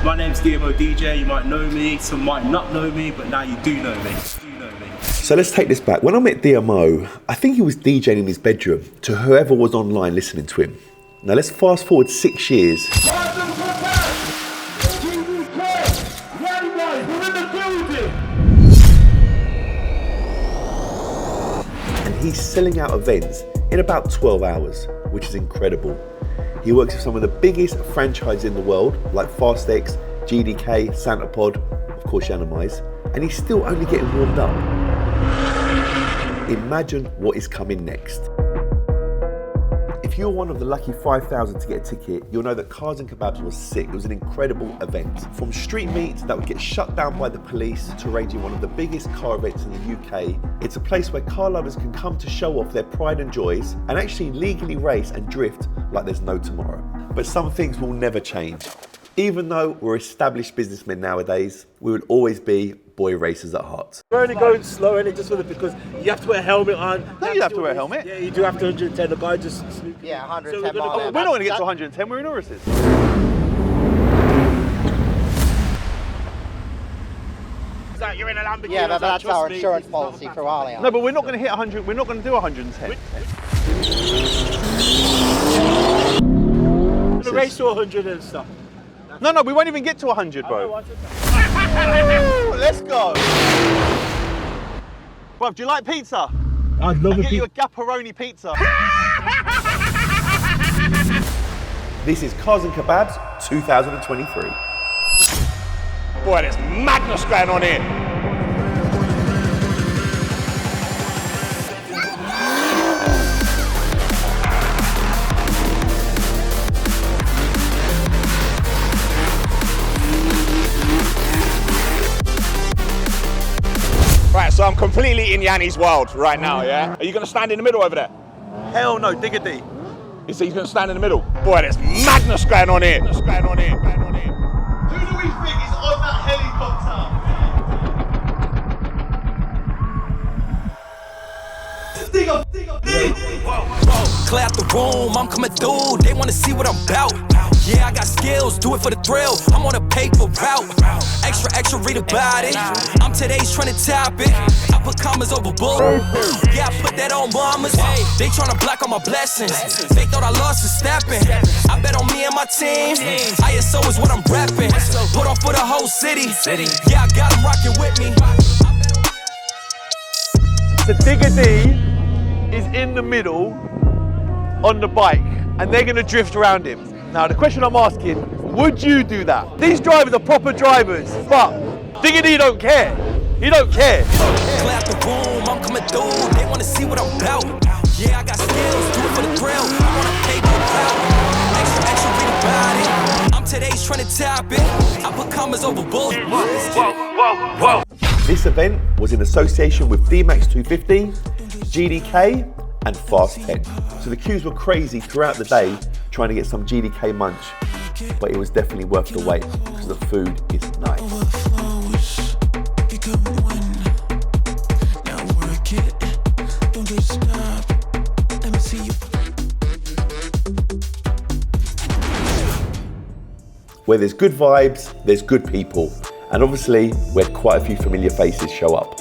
My name's DMO DJ, you might know me, some might not know me, but now you do know me. So let's take this back. When I met DMO, I think he was DJing in his bedroom to whoever was online listening to him. Now let's fast forward 6 years. And he's selling out events in about 12 hours, which is incredible. He works with some of the biggest franchises in the world, like FastX, GDK, Santapod, of course Yiannimize, and he's still only getting warmed up. Imagine what is coming next. If you're one of the lucky 5,000 to get a ticket, you'll know that Cars and Kebabs was sick. It was an incredible event. From street meets that would get shut down by the police to arranging one of the biggest car events in the UK, it's a place where car lovers can come to show off their pride and joys and actually legally race and drift like there's no tomorrow. But some things will never change. Even though we're established businessmen nowadays, we will always be boy racers at heart. We're only going slow, and just because you have to wear a helmet on. No, you have to wear a helmet. Yeah, you do have to 110. The guy just snooping. Yeah, 110 So miles. We're not going to get to 110, we're in Urus's. You're in a Lamborghini. Yeah, but that's our insurance policy for Allianz. No, but we're not going to hit 100, we're not going to do 110. The race to 100 and stuff. No, we won't even get to 100, bro. Let's go. Bruv, do you like pizza? I'd love I'll get you a Gapparoni pizza. This is Cars and Kebabs 2023. Boy, there's madness going on here. Right, so I'm completely in Yanni's world right now, yeah? Are you going to stand in the middle over there? Hell no, dig a D. You see he's going to stand in the middle? Boy, there's madness going on here. What's going on here? Going on here? Who do we think is on that helicopter? Dig up. Clear out the room, I'm coming through, they wanna see what I'm about. Yeah, I got skills, do it for the thrill, I'm on a paper route. Extra, read about it. I'm today's trying to top it. I put commas over bull. Yeah, I put that on mamas. They tryna block all my blessings. They thought I lost and stepping. I bet on me and my team. ISO is what I'm rapping. Put on for the whole city. Yeah, I got them rocking with me. The Digger D is in the middle on the bike and they're going to drift around him. Now the question I'm asking, would you do that? These drivers are proper drivers, but Digger D don't care. He don't care. Clear out the room, I'm coming through, they wanna see what I'm about. Yeah, I got skills, do it for the thrill, I'm on a paper route. Extra, read about it. I'm today's trying to top it. I put commas over bull. Whoa. This event was in association with D-Max 250, GDK and Fast 10. So the queues were crazy throughout the day trying to get some GDK munch, but it was definitely worth the wait because the food is nice. Where there's good vibes, there's good people. And obviously, where quite a few familiar faces show up.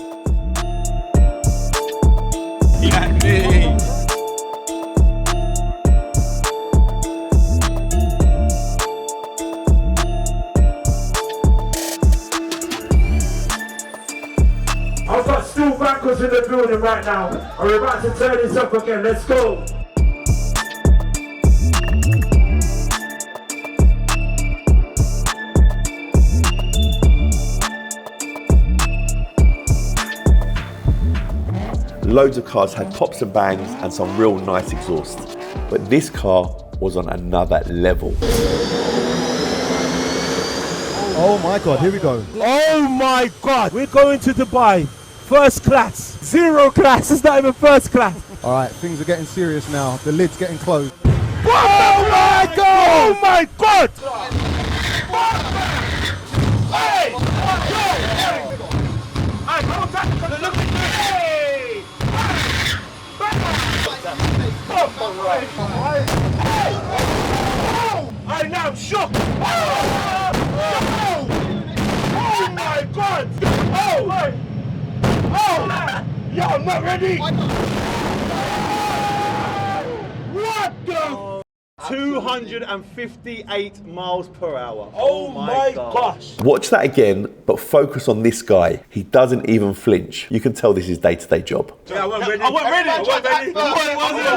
I've got steel backwards in the building right now. And we're about to turn this up again. Let's go. Loads of cars had pops and bangs and some real nice exhaust. But this car was on another level. Oh my God, here we go. Oh my God, we're going to Dubai. First class. Zero class, it's not even first class. All right, things are getting serious now. The lid's getting closed. Oh my God! Oh my God! Hey! I am shocked! Yo, I'm not ready. What the? 258 miles per hour. Oh my gosh. Watch that again, but focus on this guy. He doesn't even flinch. You can tell this is day-to-day job. Yeah, I wasn't ready. I wasn't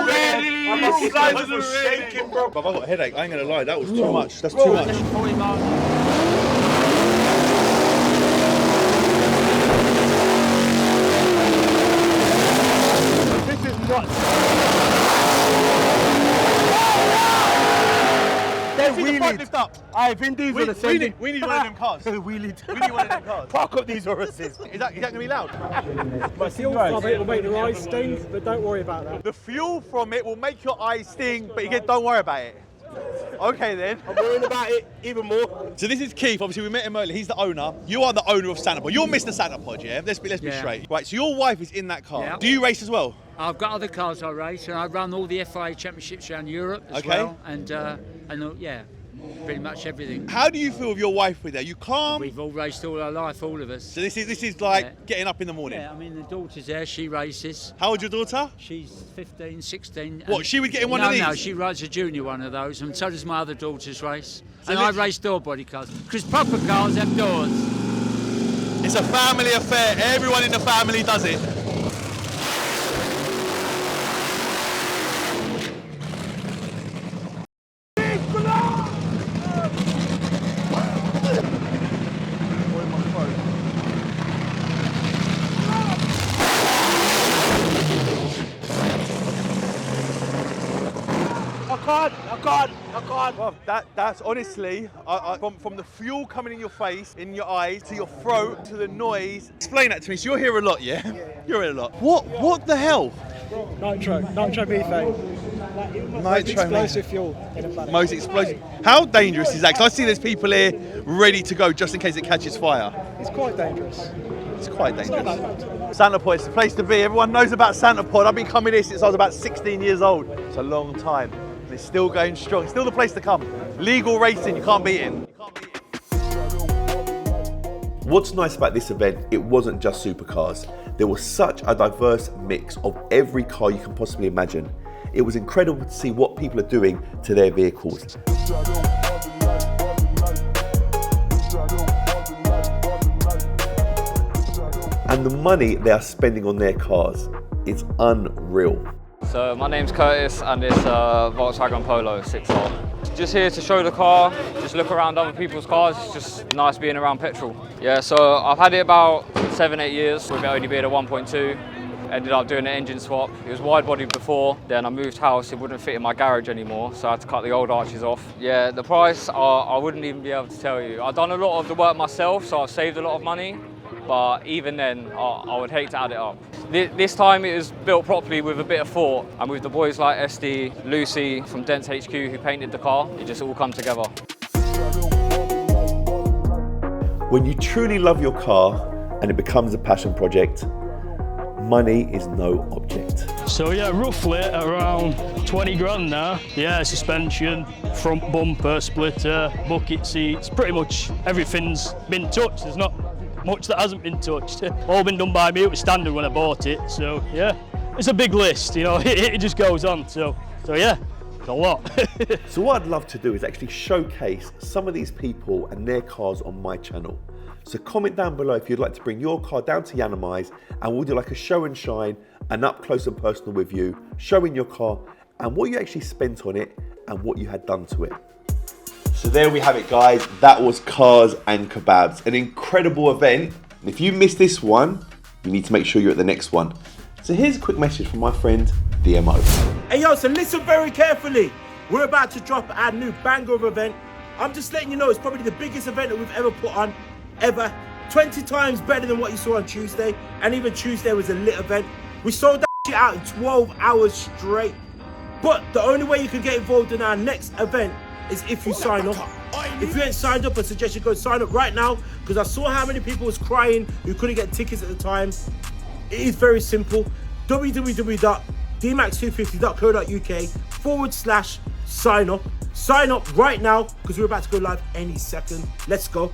ready. I wasn't shaking, bro. I've got a headache. I ain't gonna lie. That was too much. That's too much. 40 miles. This is nuts. They're wheelied. Lift up. Vin Diesel ascending. We need one of them cars. Wheelied. We need one of them cars. Park up these horses. Is that gonna be loud? The fuel from it will make your eyes sting, but don't worry about that. The fuel from it will make your eyes sting, but don't worry about it. Okay then. I'm worrying about it even more. So this is Keith. Obviously we met him earlier. He's the owner. You are the owner of Santa Pod. You're Mr. Santa Pod, yeah? Let's be straight. Right. So your wife is in that car. Yeah. Do you race as well? I've got other cars I race, and I run all the FIA championships around Europe as well, and yeah, pretty much everything. How do you feel with your wife with her? You calm? We've all raced all our life, all of us. So this is like getting up in the morning. Yeah, I mean the daughter's there. She races. How old's your daughter? She's 15, 16. What? She would get in one of these? No, she rides a junior one of those, and so does my other daughter's race. So and I race door body cars because proper cars have doors. It's a family affair. Everyone in the family does it. I can't. Well, that's honestly, from the fuel coming in your face, in your eyes, to your throat, to the noise. Explain that to me. So you're here a lot, yeah? You're here a lot. What the hell? Nitro methane. Most explosive fuel in a planet. Most explosive. How dangerous is that? Because I see there's people here ready to go just in case it catches fire. It's quite dangerous. It's quite dangerous. It's not that bad. Santa Pod, it's the place to be. Everyone knows about Santa Pod. I've been coming here since I was about 16 years old. It's a long time. And it's still going strong. It's still the place to come. Legal racing, you can't beat it. What's nice about this event, it wasn't just supercars. There was such a diverse mix of every car you can possibly imagine. It was incredible to see what people are doing to their vehicles. And the money they are spending on their cars, it's unreal. So my name's Curtis and it's a Volkswagen Polo 6R. Just here to show the car, just look around other people's cars. It's just nice being around petrol. Yeah, so I've had it about 7-8 years with it only being a 1.2. Ended up doing an engine swap. It was wide body before, then I moved house, it wouldn't fit in my garage anymore, so I had to cut the old arches off. Yeah, the price, I wouldn't even be able to tell you. I've done a lot of the work myself, so I've saved a lot of money, but even then, I would hate to add it up. This time it was built properly with a bit of thought, and with the boys like SD, Lucy from Dents HQ who painted the car, it just all come together. When you truly love your car and it becomes a passion project, money is no object. So yeah, roughly around 20 grand now. Yeah, suspension, front bumper, splitter, bucket seats, pretty much everything's been touched. There's not much that hasn't been touched. All been done by me. It was standard when I bought it. So yeah, it's a big list, you know, it just goes on. So yeah, it's a lot. So what I'd love to do is actually showcase some of these people and their cars on my channel. So comment down below if you'd like to bring your car down to Yiannimize and we'll do like a show and shine, an up close and personal with you, showing your car and what you actually spent on it and what you had done to it. So there we have it, guys. That was Cars and Kebabs, an incredible event. And if you missed this one, you need to make sure you're at the next one. So here's a quick message from my friend, DMO. Hey yo, so listen very carefully. We're about to drop our new banger of event. I'm just letting you know it's probably the biggest event that we've ever put on, ever. 20 times better than what you saw on Tuesday, and even Tuesday was a lit event. We sold that shit out in 12 hours straight. But the only way you can get involved in our next event is if you sign up. If you ain't signed up, I suggest you go sign up right now, because I saw how many people was crying who couldn't get tickets at the time. It is very simple. www.dmax250.co.uk/sign up. Sign up right now, because we're about to go live any second. Let's go.